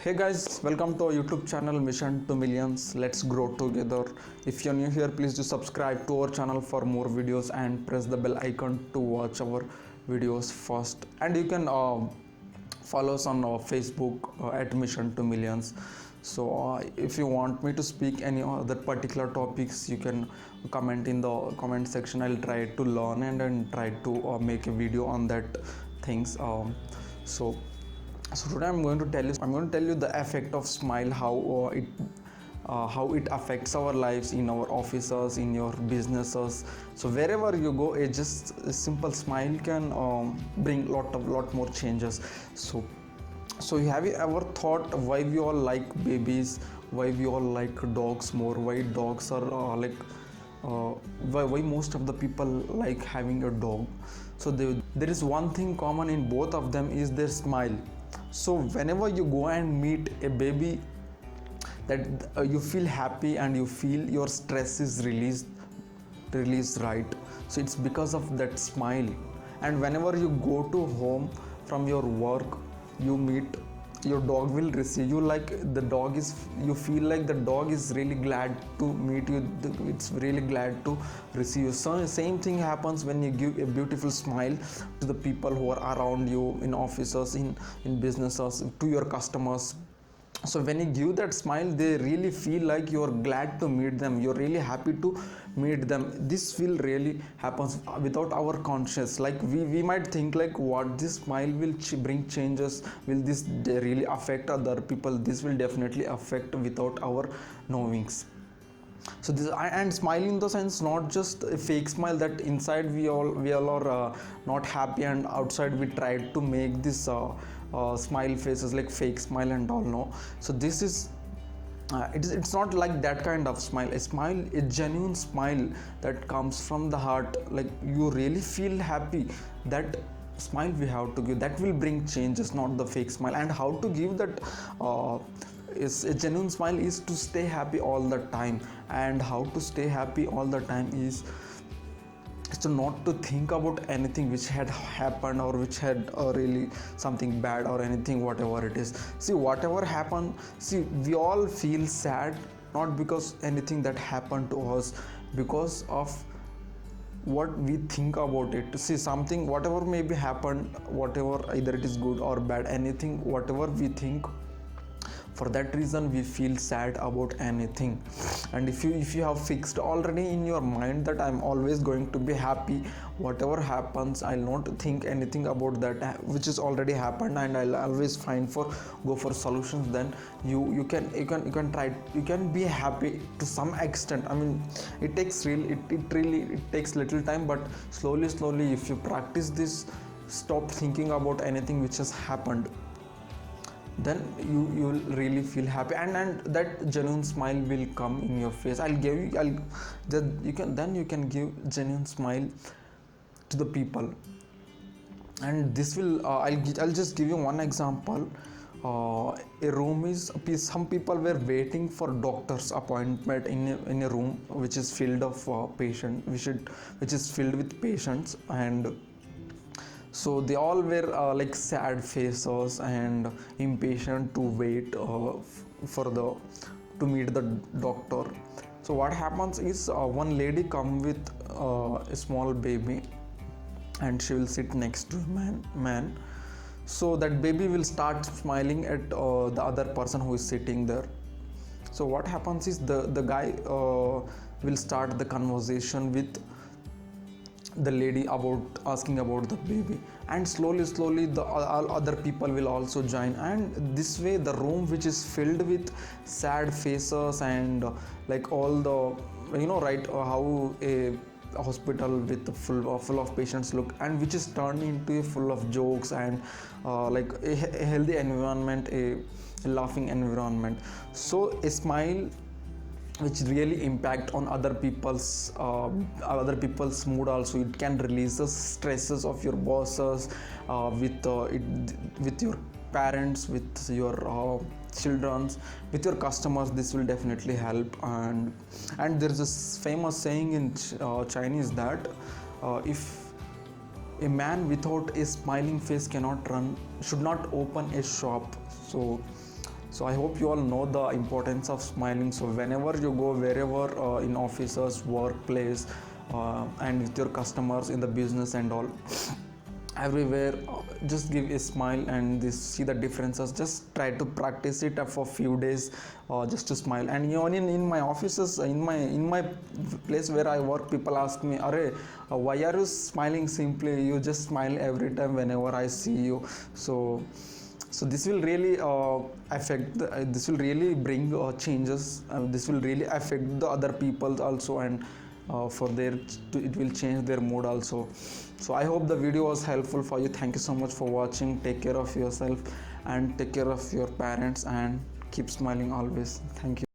Hey guys, welcome to our YouTube channel Mission to Millions. Let's grow together. If you're new here, please do subscribe to our channel for more videos and press the bell icon to watch our videos first. And you can follow us on Facebook at Mission to Millions. So if you want me to speak any other particular topics, you can comment in the comment section. I'll try to learn and then try to make a video on that things. So today I'm going to tell you the effect of smile, how it affects our lives in our offices, in your businesses. So wherever you go, just a simple smile can bring lot more changes. So have you ever thought why we all like babies, why we all like dogs more, why dogs are why most of the people like having a dog? So there is one thing common in both of them is their smile. So whenever you go and meet a baby, that you feel happy and you feel your stress is released, right? So it's because of that smile. And whenever you go to home from your work, you meet your dog, will receive you like the dog is, you feel like the dog is really glad to meet you, it's really glad to receive you. So same thing happens when you give a beautiful smile to the people who are around you, in offices, in businesses, to your customers. So when you give that smile, they really feel like you're glad to meet them, you're really happy to meet them. This will really happens without our conscious. Like we might think like, what, this smile will bring changes, will this really affect other people? This will definitely affect without our knowings. So this, and smile in the sense, not just a fake smile that inside we all are not happy, and outside we try to make this smile faces like fake smile and all. No, so this is it's not like that kind of smile. A genuine smile that comes from the heart, like you really feel happy. That smile we have to give, that will bring changes, not the fake smile. And how to give that is a genuine smile is to stay happy all the time. And how to stay happy all the time is to not to think about anything which had happened, or which had really something bad or anything, whatever it is. See, whatever happened, see, we all feel sad, not because anything that happened to us, because of what we think about it. See, something, whatever may be happened, whatever, either it is good or bad, anything, whatever we think, for that reason we feel sad about anything. And if you have fixed already in your mind that I'm always going to be happy, whatever happens, I'll not think anything about that which is already happened, and I'll always go for solutions, then you can try, you can be happy to some extent. I mean, it takes little time, but slowly if you practice this, stop thinking about anything which has happened, then you'll really feel happy, and that genuine smile will come in your face. You can give genuine smile to the people. And this will I'll just give you one example. A room is a piece, some people were waiting for doctor's appointment in a room which is filled of which is filled with patients. And so they all were like sad faces and impatient to wait to meet the doctor. So what happens is, one lady come with a small baby, and she will sit next to a man. So that baby will start smiling at the other person who is sitting there. So what happens is, the guy will start the conversation with the lady about asking about the baby, and slowly the all other people will also join. And this way the room which is filled with sad faces and like all the, right, how a hospital with full of patients look, and which is turned into a full of jokes and like a healthy environment, a laughing environment. So a smile which really impact on other people's mood also. It can release the stresses of your bosses, with your parents, with your children, with your customers. This will definitely help. And there's this famous saying in Chinese that if a man without a smiling face should not open a shop. So So I hope you all know the importance of smiling. So whenever you go, wherever, in offices, workplace, and with your customers in the business and all, everywhere, just give a smile and this see the differences. Just try to practice it for few days, just to smile. And even in my offices, in my place where I work, people ask me, "Are, why are you smiling simply? You just smile every time whenever I see you." So this will really this will really bring changes. This will really affect the other people also, and for their it will change their mood also. So I hope the video was helpful for you. Thank you so much for watching. Take care of yourself and take care of your parents, and keep smiling always. Thank you.